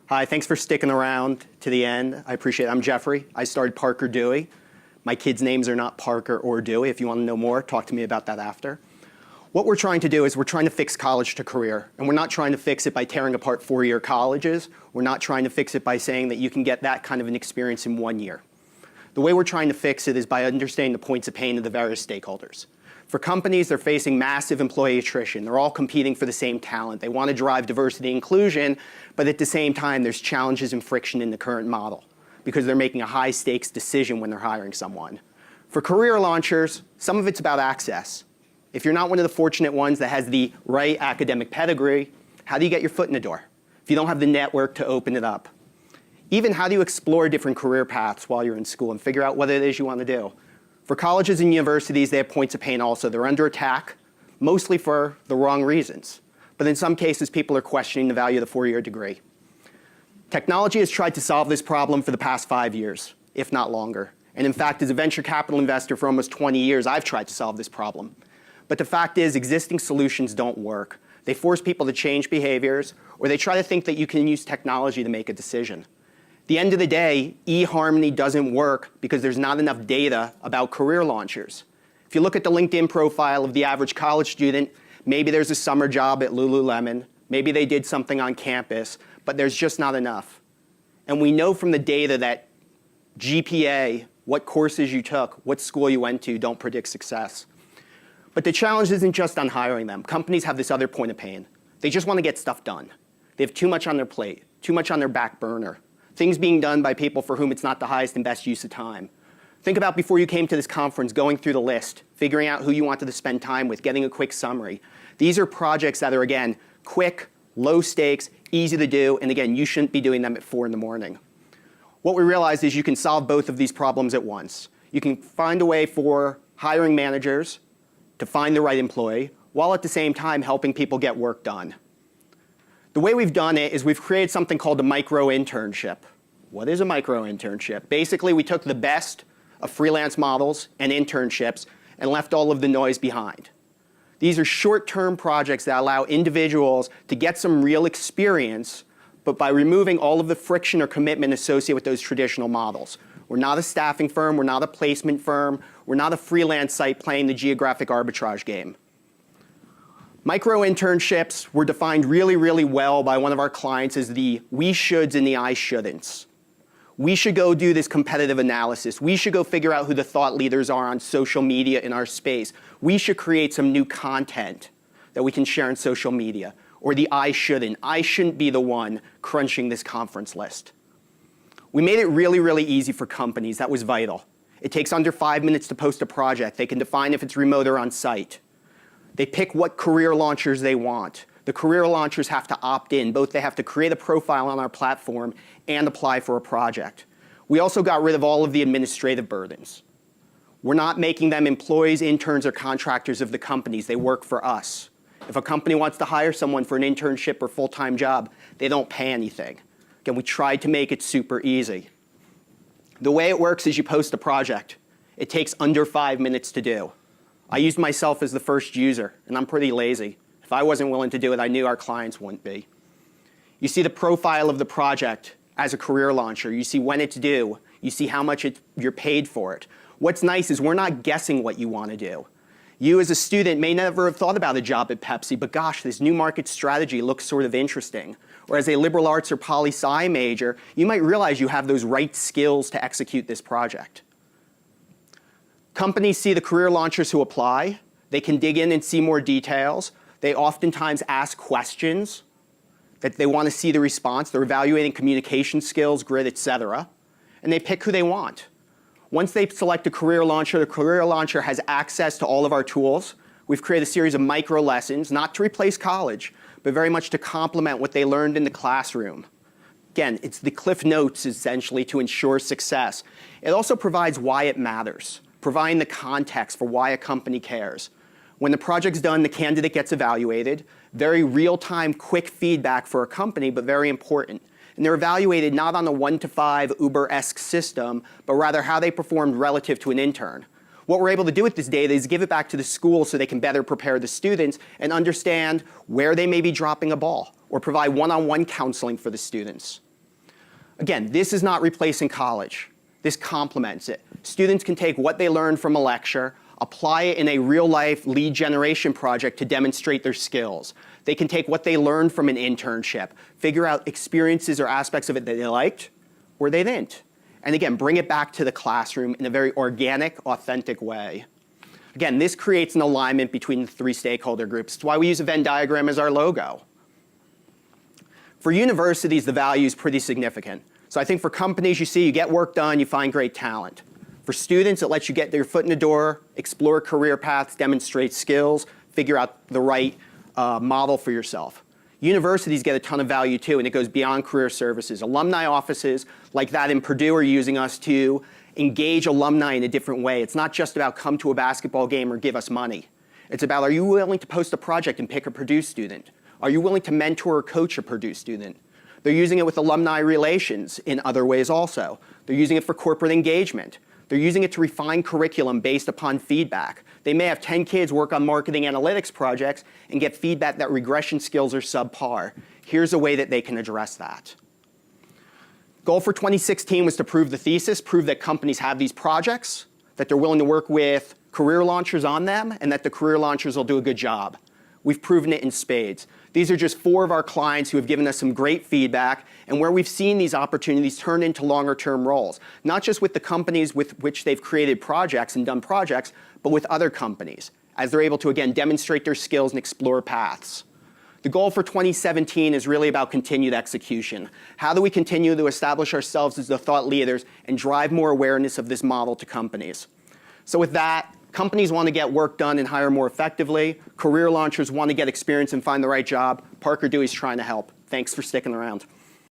Hi, thanks for sticking around to the end. I appreciate it. I'm Jeffrey. I started Parker Dewey. My kids' names are not Parker or Dewey. If you want to know more, talk to me about that after. What we're trying to do is we're trying to fix college to career. And we're not trying to fix it by tearing apart four-year colleges. We're not trying to fix it by saying that you can get that kind of an experience in 1 year. The way we're trying to fix it is by understanding the points of pain of the various stakeholders. For companies, they're facing massive employee attrition. They're all competing for the same talent. They want to drive diversity and inclusion, but at the same time, there's challenges and friction in the current model because they're making a high-stakes decision when they're hiring someone. For career launchers, some of it's about access. If you're not one of the fortunate ones that has the right academic pedigree, how do you get your foot in the door? If you don't have the network to open it up. Even how do you explore different career paths while you're in school and figure out what it is you want to do? For colleges and universities, they have points of pain also. They're under attack, mostly for the wrong reasons. But in some cases, people are questioning the value of the four-year degree. Technology has tried to solve this problem for the past 5 years, if not longer. And in fact, as a venture capital investor for almost 20 years, I've tried to solve this problem. But the fact is, existing solutions don't work. They force people to change behaviors, or they try to think that you can use technology to make a decision. At the end of the day, eHarmony doesn't work because there's not enough data about career launchers. If you look at the LinkedIn profile of the average college student, maybe there's a summer job at Lululemon, maybe they did something on campus, but there's just not enough. And we know from the data that GPA, what courses you took, what school you went to, don't predict success. But the challenge isn't just on hiring them. Companies have this other point of pain. They just want to get stuff done. They have too much on their plate, too much on their back burner. Things being done by people for whom it's not the highest and best use of time. Think about before you came to this conference, going through the list, figuring out who you wanted to spend time with, getting a quick summary. These are projects that are, again, quick, low stakes, easy to do, and again, you shouldn't be doing them at 4 in the morning. What we realized is you can solve both of these problems at once. You can find a way for hiring managers to find the right employee, while at the same time helping people get work done. The way we've done it is we've created something called a micro-internship. What is a micro-internship? Basically, we took the best of freelance models and internships and left all of the noise behind. These are short-term projects that allow individuals to get some real experience, but by removing all of the friction or commitment associated with those traditional models. We're not a staffing firm, we're not a placement firm, we're not a freelance site playing the geographic arbitrage game. Micro-internships were defined really, really well by one of our clients as the we shoulds and the I shouldn'ts. We should go do this competitive analysis. We should go figure out who the thought leaders are on social media in our space. We should create some new content that we can share on social media. Or the I shouldn't. I shouldn't be the one crunching this conference list. We made it really, really easy for companies. That was vital. It takes under 5 minutes to post a project. They can define if it's remote or on site. They pick what career launchers they want. The career launchers have to opt in. Both they have to create a profile on our platform and apply for a project. We also got rid of all of the administrative burdens. We're not making them employees, interns, or contractors of the companies. They work for us. If a company wants to hire someone for an internship or full-time job, they don't pay anything. Again, we tried to make it super easy. The way it works is you post a project. It takes under 5 minutes to do. I used myself as the first user, and I'm pretty lazy. If I wasn't willing to do it, I knew our clients wouldn't be. You see the profile of the project as a career launcher. You see when it's due. You see how much you're paid for it. What's nice is we're not guessing what you want to do. You as a student may never have thought about a job at Pepsi, but gosh, this new market strategy looks sort of interesting. Or as a liberal arts or poli-sci major, you might realize you have those right skills to execute this project. Companies see the career launchers who apply. They can dig in and see more details. They oftentimes ask questions that they want to see the response. They're evaluating communication skills, grit, et cetera. And they pick who they want. Once they select a career launcher, the career launcher has access to all of our tools. We've created a series of micro lessons, not to replace college, but very much to complement what they learned in the classroom. Again, it's the Cliff Notes, essentially, to ensure success. It also provides why it matters, providing the context for why a company cares. When the project's done, the candidate gets evaluated. Very real-time, quick feedback for a company, but very important. And they're evaluated not on a 1 to 5 Uber-esque system, but rather how they performed relative to an intern. What we're able to do with this data is give it back to the school so they can better prepare the students and understand where they may be dropping a ball, or provide one-on-one counseling for the students. Again, this is not replacing college. This complements it. Students can take what they learned from a lecture, apply it in a real-life lead generation project to demonstrate their skills. They can take what they learned from an internship, figure out experiences or aspects of it that they liked or they didn't. And again, bring it back to the classroom in a very organic, authentic way. Again, this creates an alignment between the three stakeholder groups. It's why we use a Venn diagram as our logo. For universities, the value is pretty significant. So I think for companies, you get work done, you find great talent. For students, it lets you get your foot in the door, explore career paths, demonstrate skills, figure out the right model for yourself. Universities get a ton of value too, and it goes beyond career services. Alumni offices like that in Purdue are using us to engage alumni in a different way. It's not just about come to a basketball game or give us money. It's about, are you willing to post a project and pick a Purdue student? Are you willing to mentor or coach a Purdue student? They're using it with alumni relations in other ways also. They're using it for corporate engagement. They're using it to refine curriculum based upon feedback. They may have 10 kids work on marketing analytics projects and get feedback that regression skills are subpar. Here's a way that they can address that. Goal for 2016 was to prove the thesis, prove that companies have these projects, that they're willing to work with career launchers on them, and that the career launchers will do a good job. We've proven it in spades. These are just 4 of our clients who have given us some great feedback and where we've seen these opportunities turn into longer-term roles, not just with the companies with which they've created projects and done projects, but with other companies, as they're able to, again, demonstrate their skills and explore paths. The goal for 2017 is really about continued execution. How do we continue to establish ourselves as the thought leaders and drive more awareness of this model to companies? So with that, companies want to get work done and hire more effectively. Career launchers want to get experience and find the right job. Parker Dewey's trying to help. Thanks for sticking around.